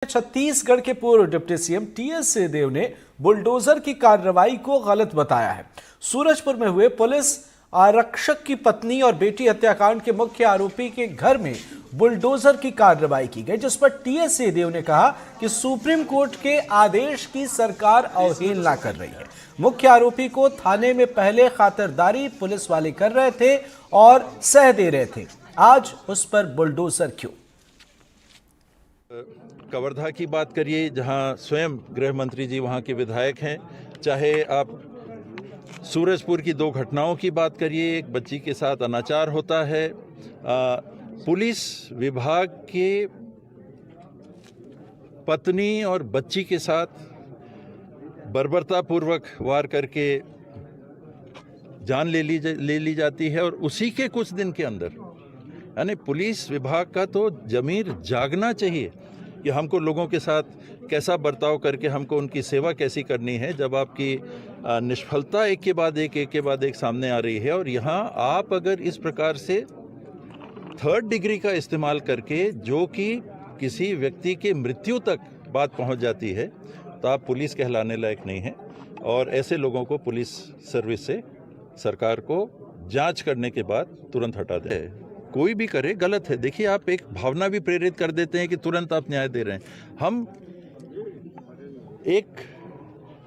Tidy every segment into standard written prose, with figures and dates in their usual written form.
छत्तीसगढ़ के पूर्व deputy CM TS Singhdeo ने बुलडोजर की कार्रवाई को गलत बताया है। सूरजपुर में हुए पुलिस आरक्षक की पत्नी और बेटी हत्याकांड के मुख्य आरोपी के घर में बुलडोजर की कार्रवाई की गई, जिस पर टीएस सिंहदेव ने कहा कि सुप्रीम कोर्ट के आदेश की सरकार अवहेलना कर रही है। मुख्य आरोपी को थाने में पहले खातिरदारी पुलिस वाले कर रहे थे और सह दे रहे थे, आज उस पर बुलडोजर क्यों? कवर्धा की बात करिए, जहां स्वयं गृह मंत्री जी वहां के विधायक हैं, चाहे आप सूरजपुर की दो घटनाओं की बात करिए, एक बच्ची के साथ अनाचार होता है, पुलिस विभाग के पत्नी और बच्ची के साथ बर्बरतापूर्वक वार करके जान ले ली जाती है और उसी के कुछ दिन के अंदर, यानी पुलिस विभाग का तो जमीर जागना चाहिए कि हमको लोगों के साथ कैसा बर्ताव करके हमको उनकी सेवा कैसी करनी है, जब आपकी निष्फलता एक के बाद एक सामने आ रही है। और यहाँ आप अगर इस प्रकार से थर्ड डिग्री का इस्तेमाल करके जो कि किसी व्यक्ति के मृत्यु तक बात पहुँच जाती है, तो आप पुलिस कहलाने लायक नहीं हैं। और ऐसे लोगों को पुलिस सर्विस से सरकार को जांच करने के बाद तुरंत हटा दे। कोई भी करे गलत है। देखिए, आप एक भावना भी प्रेरित कर देते हैं कि तुरंत आप न्याय दे रहे हैं। हम एक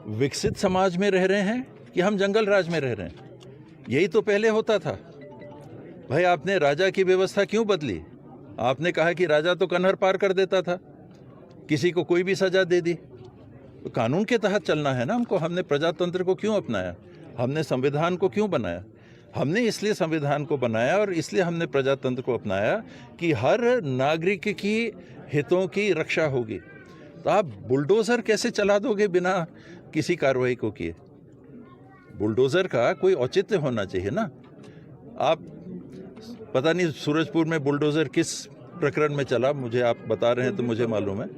विकसित समाज में रह रहे हैं कि हम जंगल राज में रह रहे हैं? यही तो पहले होता था भाई। आपने राजा की व्यवस्था क्यों बदली? आपने कहा कि राजा तो कन्हर पार कर देता था, किसी को कोई भी सजा दे दी। तो कानून के तहत चलना है ना हमको। हमने प्रजातंत्र को क्यों अपनाया? हमने संविधान को क्यों बनाया? हमने इसलिए संविधान को बनाया और इसलिए हमने प्रजातंत्र को अपनाया कि हर नागरिक की हितों की रक्षा होगी। तो आप बुलडोजर कैसे चला दोगे बिना किसी कार्रवाई को किए? बुलडोजर का कोई औचित्य होना चाहिए ना। आप पता नहीं सूरजपुर में बुलडोजर किस प्रकरण में चला, मुझे आप बता रहे हैं तो मुझे मालूम है।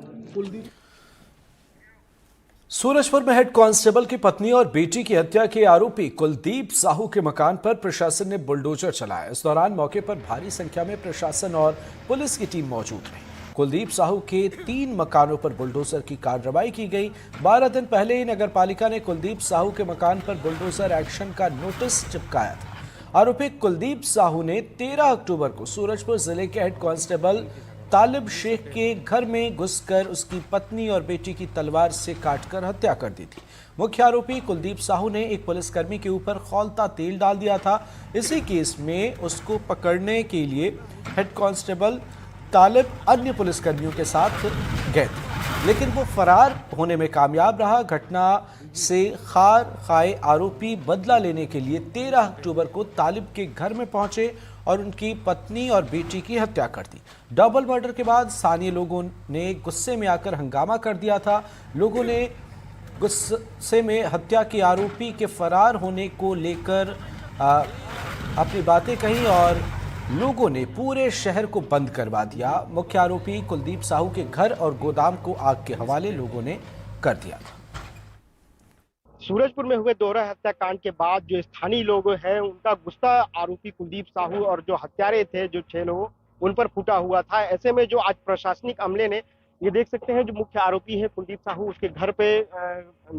सूरजपुर में हेड कांस्टेबल की पत्नी और बेटी की हत्या के आरोपी कुलदीप साहू के मकान पर प्रशासन ने बुलडोजर चलाया। इस दौरान मौके पर भारी संख्या में प्रशासन और पुलिस की टीम मौजूद रही। कुलदीप साहू के 3 मकानों पर बुलडोजर की कार्रवाई की गई। 12 दिन पहले ही नगरपालिका ने कुलदीप साहू के मकान पर बुलडोजर एक्शन का नोटिस चिपकाया था। आरोपी कुलदीप साहू ने 13 अक्टूबर को सूरजपुर जिले के हेड कांस्टेबल तालिब शेख के घर में घुसकर उसकी पत्नी और बेटी की तलवार से काटकर हत्या कर दी थी। मुख्य आरोपी कुलदीप साहू ने एक पुलिसकर्मी के ऊपर खौलता तेल डाल दिया था। इसी केस में उसको पकड़ने के लिए हेड कांस्टेबल तालिब अन्य पुलिसकर्मियों के साथ गए थे, लेकिन वो फरार होने में कामयाब रहा। घटना से खार खाए आरोपी बदला लेने के लिए 13 अक्टूबर को तालिब के घर में पहुंचे और उनकी पत्नी और बेटी की हत्या कर दी। डबल मर्डर के बाद स्थानीय लोगों ने गुस्से में आकर हंगामा कर दिया था। लोगों ने गुस्से में हत्या के आरोपी के फरार होने को लेकर अपनी बातें कही और लोगों ने पूरे शहर को बंद करवा दिया। मुख्य आरोपी कुलदीप साहू के घर और गोदाम को आग के हवाले लोगों ने कर दिया था। सूरजपुर में हुए दोहरा हत्याकांड के बाद जो स्थानीय लोग हैं, उनका गुस्सा आरोपी कुलदीप साहू और जो हत्यारे थे, जो 6 लोग, उन पर फूटा हुआ था। ऐसे में जो आज प्रशासनिक अमले ने, ये देख सकते हैं, जो मुख्य आरोपी है कुलदीप साहू, उसके घर पे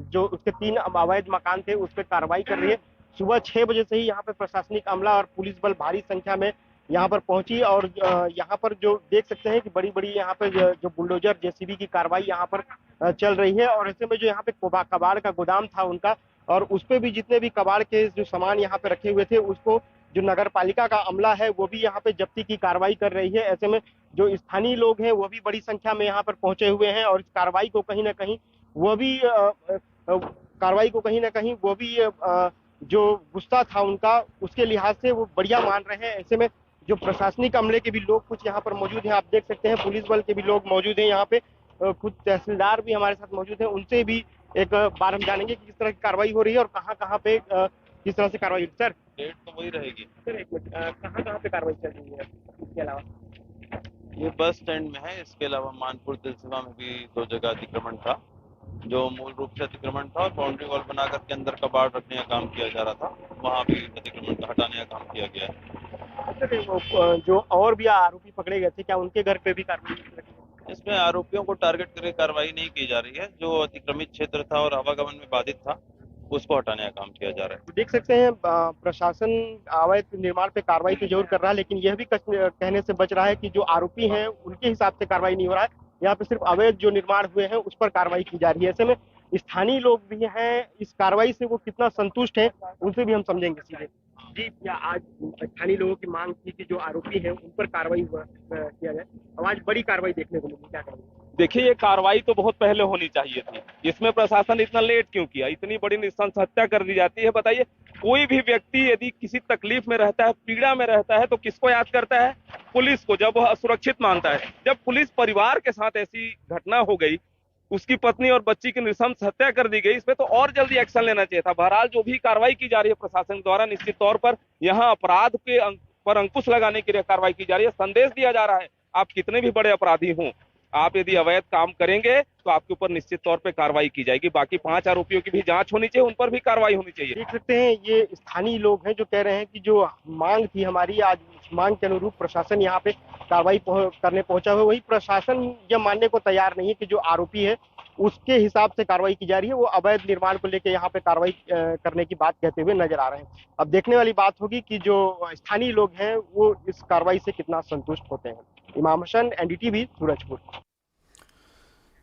जो उसके 3 अवैध मकान थे उस पर कार्रवाई कर रही है। सुबह 6 बजे से ही यहाँ पे प्रशासनिक अमला और पुलिस बल भारी संख्या में यहाँ पर पहुंची और यहाँ पर जो देख सकते हैं कि बड़ी बड़ी यहाँ पे जो बुलडोजर जेसीबी की कार्रवाई यहाँ पर चल रही है। और ऐसे में जो यहाँ पे कबाड़ का गोदाम था उनका, और उस पे भी जितने भी कबाड़ के जो सामान यहाँ पे रखे हुए थे, उसको जो नगर पालिका का अमला है वो भी यहाँ पे जब्ती की कार्रवाई कर रही है। ऐसे में जो स्थानीय लोग हैं वो भी बड़ी संख्या में यहाँ पर पहुंचे हुए हैं और इस कार्रवाई को कहीं ना कहीं वो भी जो गुस्सा था उनका, उसके लिहाज से वो बढ़िया मान रहे हैं। ऐसे में जो प्रशासनिक अमले के भी लोग कुछ यहाँ पर मौजूद हैं, आप देख सकते हैं, पुलिस बल के भी लोग मौजूद हैं यहाँ पे, कुछ तहसीलदार भी हमारे साथ मौजूद हैं। उनसे भी एक बार हम जानेंगे कि किस तरह की कार्रवाई हो रही है और कहाँ पे किस तरह से कार्रवाई। सर, डेट तो वही रहेगी सर, एक मिनट, कहाँ पे कार्रवाई चल रही है? इसके अलावा ये बस स्टैंड में है, इसके अलावा मानपुर दिलसिवा में भी 2 जगह अतिक्रमण था, जो मूल रूप से अतिक्रमण था और बाउंड्री वॉल बनाकर के अंदर कबाड़ रखने का काम किया जा रहा था, वहाँ भी अतिक्रमण का हटाने का काम किया गया है। जो और भी आरोपी पकड़े गए थे, क्या उनके घर पे भी कार्रवाई? इसमें आरोपियों को टारगेट करके कार्रवाई नहीं की जा रही है। जो अतिक्रमित क्षेत्र था और आवागमन में बाधित था, उसको हटाने का काम किया जा रहा है। देख सकते हैं प्रशासन अवैध निर्माण पे कार्रवाई तो जरूर कर रहा है, लेकिन यह भी कहने से बच रहा है कि जो आरोपी हैं उनके हिसाब से कार्रवाई नहीं हो रहा है। यहाँ पे सिर्फ अवैध जो निर्माण हुए हैं उस पर कार्रवाई की जा रही है। ऐसे में स्थानीय लोग भी हैं, इस कार्रवाई से वो कितना संतुष्ट हैं उनसे भी हम समझेंगे सीधे। जी, क्या आज स्थानीय लोगों की मांग थी कि जो आरोपी हैं उन पर कार्रवाई किया जाए? अब आज बड़ी कार्रवाई देखने को मिली, क्या करेंगे? देखिए, ये कार्रवाई तो बहुत पहले होनी चाहिए थी। इसमें प्रशासन इतना लेट क्यों किया? इतनी बड़ी नृशंस हत्या कर दी जाती है। बताइए, कोई भी व्यक्ति यदि किसी तकलीफ में रहता है, पीड़ा में रहता है, तो किसको याद करता है? पुलिस को, जब वह असुरक्षित मानता है। जब पुलिस परिवार के साथ ऐसी घटना हो गई, उसकी पत्नी और बच्ची की नृशंस हत्या कर दी गई, इसमें तो और जल्दी एक्शन लेना चाहिए था। बहरहाल जो भी कार्रवाई की जा रही है प्रशासन द्वारा, निश्चित तौर पर यहाँ अपराध के पर अंकुश लगाने के लिए कार्रवाई की जा रही है। संदेश दिया जा रहा है, आप कितने भी बड़े अपराधी हों, आप यदि अवैध काम करेंगे तो आपके ऊपर निश्चित तौर पे कार्रवाई की जाएगी। बाकी 5 आरोपियों की भी जांच होनी चाहिए, उन पर भी कार्रवाई होनी चाहिए। देख सकते हैं ये स्थानीय लोग हैं जो कह रहे हैं कि जो मांग थी हमारी, आज उस मांग के अनुरूप प्रशासन यहाँ पे कार्रवाई करने पहुंचा हुआ है। वही प्रशासन यह मानने को तैयार नहीं है कि जो आरोपी है उसके हिसाब से कार्रवाई की जा रही है। वो अवैध निर्माण को लेकर यहाँ पे कार्रवाई करने की बात कहते हुए नजर आ रहे हैं। अब देखने वाली बात होगी कि जो स्थानीय लोग हैं वो इस कार्रवाई से कितना संतुष्ट होते हैं। इमाम हसन, एनडीटीवी, सूरजपुर।